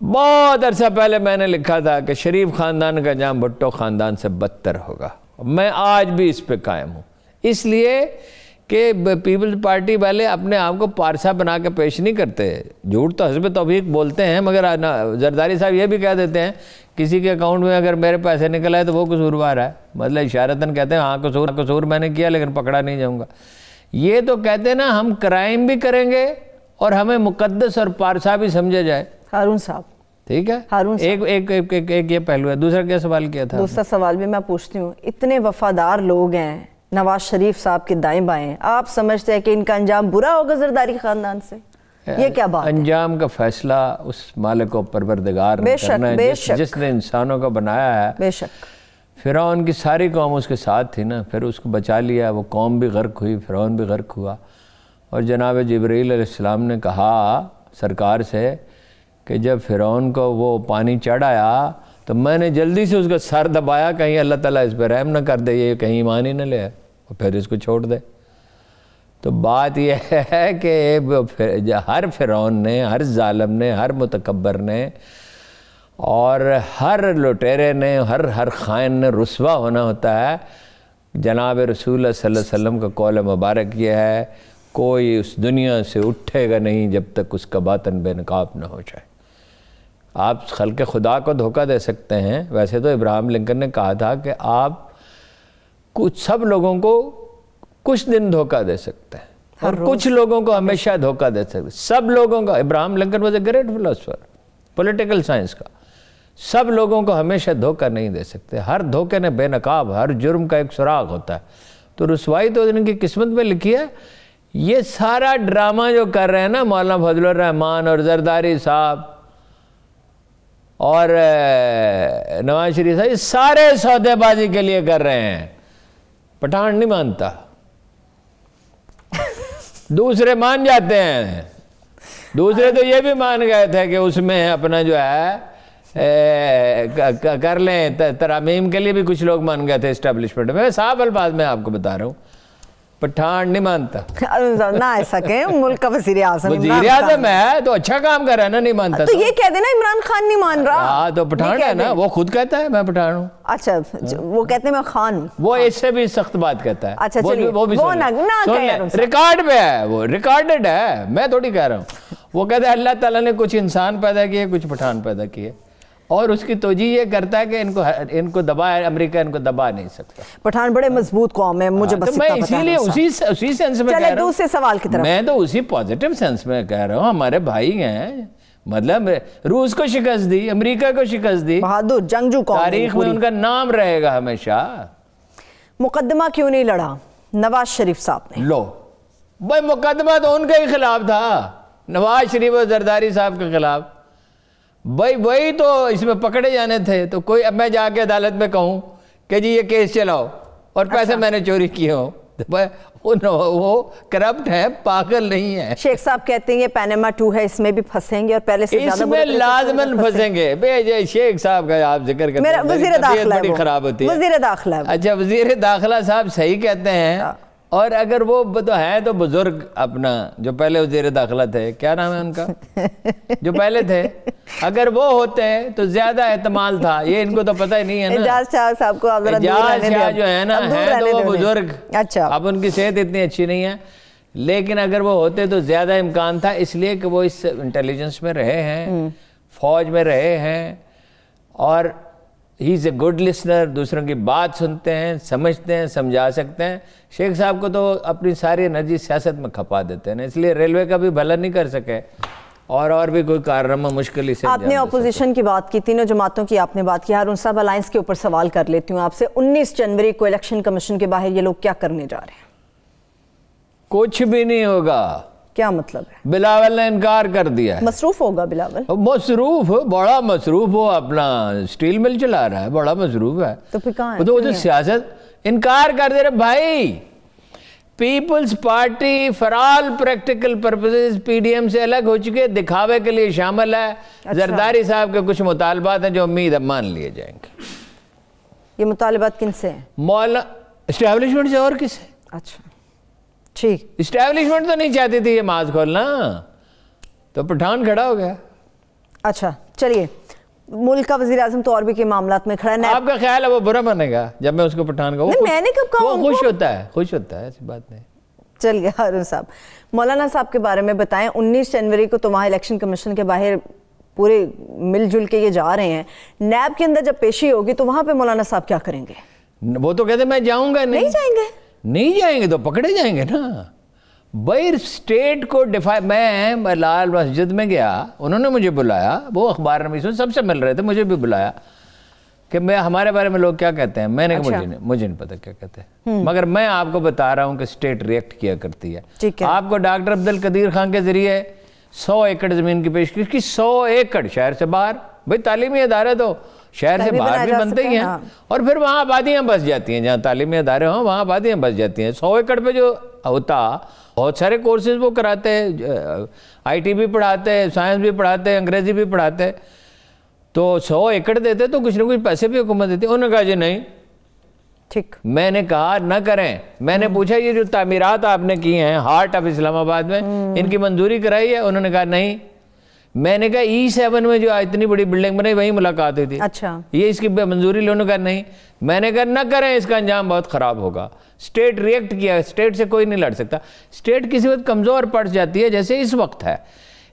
بہت عرصہ پہلے میں نے لکھا تھا کہ شریف خاندان کا انجام بھٹو خاندان سے بدتر ہوگا. میں آج بھی اس پہ قائم ہوں، اس لیے کہ پیپلز پارٹی والے اپنے آپ کو پارسا بنا کے پیش نہیں کرتے. جھوٹ تو حسب توفیق بولتے ہیں، مگر زرداری صاحب یہ بھی کہہ دیتے ہیں کسی کے اکاؤنٹ میں اگر میرے پیسے نکل آئے تو وہ قصوروار ہے. مطلب اشارتاً کہتے ہیں ہاں قصور میں نے کیا لیکن پکڑا نہیں جاؤں گا. یہ تو کہتے ہیں نا ہم کرائم بھی کریں گے اور ہمیں مقدس اور پارسا بھی سمجھا جائے. ہارون صاحب ٹھیک ہے، ایک یہ پہلو ہے. دوسرا کیا سوال کیا تھا؟ دوسرا سوال بھی میں پوچھتی ہوں، اتنے وفادار لوگ ہیں نواز شریف صاحب کے دائیں بائیں، آپ سمجھتے ہیں کہ ان کا انجام برا ہوگا زرداری خاندان سے؟ یہ کیا بات ہے؟ انجام کا فیصلہ اس مالک و پروردگار نے کرنا ہے جس نے انسانوں کو بنایا ہے. بے شک. فرعون کی ساری قوم اس کے ساتھ تھی نا، پھر اس کو بچا لیا، وہ قوم بھی غرق ہوئی، فرعون بھی غرق ہوا. اور جناب جبرائیل علیہ السلام نے کہا سرکار سے کہ جب فرعون کو وہ پانی چڑھ آیا تو میں نے جلدی سے اس کا سر دبایا کہیں اللہ تعالیٰ اس پہ رحم نہ کر دے، یہ کہیں ایمان ہی نہ لے اور پھر اس کو چھوڑ دے. تو بات یہ ہے کہ ہر فرعون نے، ہر ظالم نے، ہر متکبر نے اور ہر لٹیرے نے، ہر خائن نے رسوا ہونا ہوتا ہے. جناب رسول اللہ صلی اللہ علیہ وسلم کا قول مبارک یہ ہے کوئی اس دنیا سے اٹھے گا نہیں جب تک اس کا باطن بے نقاب نہ ہو جائے. آپ خلق خدا کو دھوکہ دے سکتے ہیں، ویسے تو ابراہیم لنکن نے کہا تھا کہ آپ سب لوگوں کو کچھ دن دھوکہ دے سکتے ہیں اور کچھ لوگوں کو ہمیشہ دھوکہ دے سکتے ہیں. سب لوگوں کا، Abraham Lincoln was a great philosopher political science کا، سب لوگوں کو ہمیشہ دھوکہ نہیں دے سکتے. ہر دھوکے نے بے نقاب، ہر جرم کا ایک سراغ ہوتا ہے. تو رسوائی تو ان کی قسمت میں لکھی ہے. یہ سارا ڈرامہ جو کر رہے ہیں نا مولانا فضل الرحمان اور زرداری صاحب اور نواز شریف صاحب، یہ سارے سودے بازی کے لیے کر رہے ہیں. پٹھان نہیں مانتا، دوسرے مان جاتے ہیں. دوسرے تو یہ بھی مان گئے تھے کہ اس میں اپنا جو ہے کر لیں، ترامیم کے لیے بھی کچھ لوگ مان گئے تھے اسٹیبلشمنٹ میں. صاف الفاظ میں آپ کو بتا رہا ہوں، پٹھان نہیں مانتا. نہ ایسا کہیں، ملک کا وزیر اعظم ہے تو اچھا کام کر رہا ہے نا، نہیں مانتا تو یہ کہہ دینا عمران خان نہیں مان رہا. ہاں تو پٹھان ہے نا، وہ خود کہتا ہے میں پٹھان ہوں. اچھا وہ کہتے ہیں میں خان ہوں، وہ اس سے بھی سخت بات کہتا ہے. اچھا چلیے وہ ریکارڈ پہ ہے، وہ ریکارڈڈ ہے، میں تھوڑی کہہ رہا ہوں. وہ کہتا ہے اللہ تعالیٰ نے کچھ انسان پیدا کیے، کچھ پٹھان پیدا کیے، اور اس کی توجیہ یہ کرتا ہے کہ ان کو دبائے، امریکہ ان کو دبا نہیں سکتا. پٹھان بڑے مضبوط قوم ہے، مجھے بس میں اسی لیے اسی سینس میں کہہ رہا ہوں. دوسرے سوال کی طرف میں تو اسی پازیٹیو سینس میں کہہ رہا ہوں. ہمارے بھائی ہیں، مطلب روس کو شکست دی، امریکہ کو شکست دی، بہادر جنگجو قوم، تاریخ میں ان کا نام رہے گا ہمیشہ. مقدمہ کیوں نہیں لڑا نواز شریف صاحب نے؟ لو بھائی، مقدمہ تو ان کے ہی خلاف تھا، نواز شریف اور زرداری صاحب کے خلاف. بھائی وہی تو اس میں پکڑے جانے تھے. تو کوئی اب میں جا کے عدالت میں کہوں کہ جی یہ کیس چلاؤ اور پیسے میں نے چوری کیے ہوں، وہ کرپٹ ہے، پاگل نہیں ہے. شیخ صاحب کہتے ہیں یہ پینما 2 ہے، اس میں بھی پھنسیں گے اور پہلے سے زیادہ اس میں لازماً پھنسیں گے. بھئی شیخ صاحب کا آپ ذکر کرتے ہیں، وزیر داخلہ بڑی خراب ہوتی ہے. وزیر داخلہ. اچھا وزیر داخلہ صاحب صحیح کہتے ہیں. اور اگر وہ تو ہیں تو بزرگ اپنا جو پہلے وزیر داخلہ تھے، کیا نام ہے ان کا جو پہلے تھے، اگر وہ ہوتے تو زیادہ احتمال تھا. یہ ان کو تو پتہ ہی نہیں ہے نا. اعجاز شاہ صاحب کو اعجاز شاہ جو ہے نا، ہیں تو وہ بزرگ. اچھا اب ان کی صحت اتنی اچھی نہیں ہے، لیکن اگر وہ ہوتے تو زیادہ امکان تھا، اس لیے کہ وہ اس انٹیلیجنس میں رہے ہیں، فوج میں رہے ہیں، اور ہی از اے گڈ لسنر، دوسروں کی بات سنتے ہیں، سمجھتے ہیں، سمجھا سکتے ہیں. شیخ صاحب کو تو اپنی ساری انرجی سیاست میں کھپا دیتے ہیں، اس لیے ریلوے کا بھی بھلا نہیں کر سکے اور بھی کوئی کارنامہ مشکل ہی سے. آپ نے اپوزیشن کی بات کی، تینوں جماعتوں کی آپ نے بات کی. ہارون صاحب الائنس کے اوپر سوال کر لیتی ہوں آپ سے. 19 جنوری کو الیکشن کمیشن کے باہر یہ لوگ کیا کرنے جا رہے ہیں؟ کچھ بھی نہیں ہوگا. کیا مطلب ہے؟ بلاول نے انکار کر دیا ہے. مصروف ہوگا بلاول؟ مصروف، بڑا مصروف. وہ اپنا سٹیل مل چلا رہا ہے، بڑا مصروف ہے. تو پھر کہاں ہے؟ تو سیاست انکار کر دے رہے. بھائی Peoples Party for all practical purposes P D M سے الگ ہو چکے، دکھاوے کے لیے شامل ہے. زرداری صاحب کے کچھ مطالبات ہیں جو امید اب مان لیے جائیں گے. یہ مطالبات کن سے ہیں؟ مولانا اسٹیبلشمنٹ سے، اور کس سے؟ اچھا ٹھیک. اسٹیبلشمنٹ تو نہیں چاہتی تھی یہ ماز کھولنا، تو پٹھان کھڑا ہو گیا. اچھا چلیے، ملک کا وزیر اعظم تو اور بھی کے معاملات میں کھڑا ہے. آپ کا خیال ہے وہ برا بنے گا جب میں اس کو پٹھان کا؟ میں نے کب کہا؟ وہ خوش ہوتا ہے، خوش ہوتا ہے، ایسی بات نہیں. چلیے ہارون صاحب، مولانا صاحب کے بارے میں بتائیں. 19 جنوری کو تو وہاں الیکشن کمیشن کے باہر پورے مل جل کے یہ جا رہے ہیں. نیب کے اندر جب پیشی ہوگی تو وہاں پہ مولانا صاحب کیا کریں گے؟ وہ تو کہتے ہیں میں جاؤں گا. نہیں جائیں گے؟ نہیں جائیں گے تو پکڑے جائیں گے نا بھائی. اسٹیٹ کو میں لال مسجد میں گیا، انہوں نے مجھے بلایا، وہ اخبار نویسوں سب سے مل رہے تھے، مجھے بھی بلایا کہ ہمارے بارے میں لوگ کیا کہتے ہیں. میں نے کہا مجھے نہیں پتا کیا کہتے ہیں، مگر میں آپ کو بتا رہا ہوں کہ اسٹیٹ ریئیکٹ کیا کرتی ہے. آپ کو ڈاکٹر عبدالقدیر خان کے ذریعے 100 ایکڑ زمین کی پیشکش کی. 100 ایکڑ شہر سے باہر. بھائی تعلیمی ادارے تو شہر سے باہر بھی بنتے ہی ہیں، اور پھر وہاں آبادیاں بس جاتی ہیں. جہاں تعلیمی ادارے ہوں وہاں آبادیاں بس جاتی ہیں. 100 ایکڑ پہ جو ہوتا، بہت سارے کورسز وہ کراتے ہیں، آئی ٹی بھی پڑھاتے، سائنس بھی پڑھاتے، انگریزی بھی پڑھاتے. تو 100 ایکڑ دیتے تو کچھ نہ کچھ پیسے بھی حکومت دیتی. انہوں نے کہا جی نہیں. ٹھیک. میں نے کہا نہ کریں. میں نے پوچھا یہ جو تعمیرات آپ نے کی ہیں ہارٹ آف اسلام آباد میں، ان کی منظوری کرائی ہے؟ انہوں نے کہا نہیں. میں نے کہا E7 میں جو اتنی بڑی بلڈنگ بنائی وہیں ملاقات ہوئی تھی، اچھا یہ اس کی منظوری لے؟ انہوں نے کہا نہیں. میں نے کہا نہ کریں، اس کا انجام بہت خراب ہوگا. اسٹیٹ ریئیکٹ کیا. اسٹیٹ سے کوئی نہیں لڑ سکتا. اسٹیٹ کسی وقت کمزور پڑ جاتی ہے جیسے اس وقت ہے،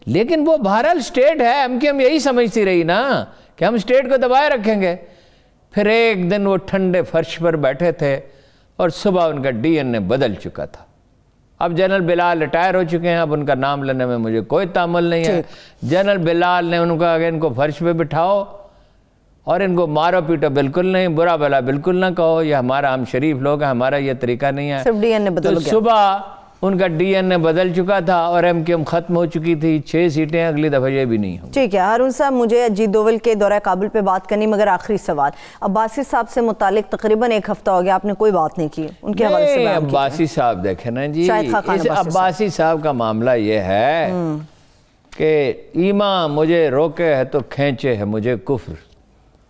لیکن وہ بہرحال اسٹیٹ ہے. ہم یہی سمجھتی رہی نا کہ ہم اسٹیٹ کو دبائے رکھیں گے. پھر ایک دن وہ ٹھنڈے فرش پر بیٹھے تھے اور صبح ان کا DNA بدل چکا تھا. اب جنرل بلال ریٹائر ہو چکے ہیں، اب ان کا نام لینے میں مجھے کوئی تعامل نہیں ہے. جنرل بلال نے ان کو کہا کہ ان کو فرش پہ بٹھاؤ اور ان کو مارو پیٹو بالکل نہیں، برا بلا بالکل نہ کہو، یہ ہمارا، ہم شریف لوگ ہیں، ہمارا یہ طریقہ نہیں ہے. صرف DNA بدل تو گیا. صبح ان کا DNA بدل چکا تھا اور MQM ختم ہو چکی تھی. 6 سیٹیں اگلی دفعہ یہ بھی نہیں ہوں. ٹھیک ہے ہارون صاحب، مجھے اجیت دوول کے دورہ کابل پہ بات کرنی، مگر آخری سوال. عباسی صاحب سے متعلق تقریباً 1 ہفتہ ہو گیا آپ نے کوئی بات نہیں کی ان کے حوالے سے. عباسی صاحب دیکھیں نا جی، اس عباسی صاحب کا معاملہ یہ ہے کہ ایمان مجھے روکے ہے تو کھینچے ہے مجھے کفر،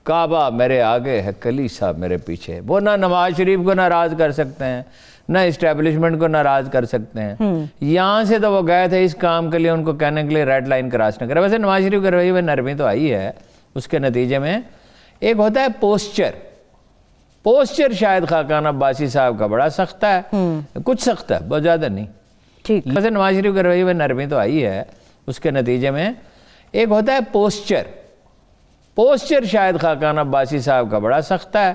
کعبہ میرے آگے ہے کلیسا میرے پیچھے. وہ نہ نواز شریف کو ناراض کر سکتے ہیں، نہ اسٹیبلشمنٹ کو ناراض کر سکتے ہیں. یہاں سے تو وہ گئے تھے اس کام کے لیے، ان کو کہنے کے لیے ریڈ لائن کراس نہ کرے. ویسے نواز شریف کے رویے میں نرمی تو آئی ہے. اس کے نتیجے میں ایک ہوتا ہے پوسچر شاید خاقان عباسی صاحب کا بڑا سخت ہے، کچھ سخت ہے، بہت زیادہ نہیں. ویسے نواز شریف کے رویے میں نرمی تو آئی ہے. اس کے نتیجے میں ایک ہوتا ہے پوسچر شاید خاقان عباسی صاحب کا بڑا سخت ہے،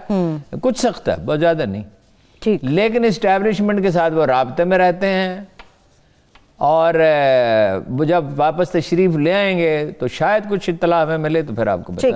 کچھ سخت ہے، بہت زیادہ نہیں. لیکن اسٹیبلشمنٹ کے ساتھ وہ رابطے میں رہتے ہیں، اور جب واپس تشریف لے آئیں گے تو شاید کچھ اطلاع ہمیں ملے تو پھر آپ کو بتا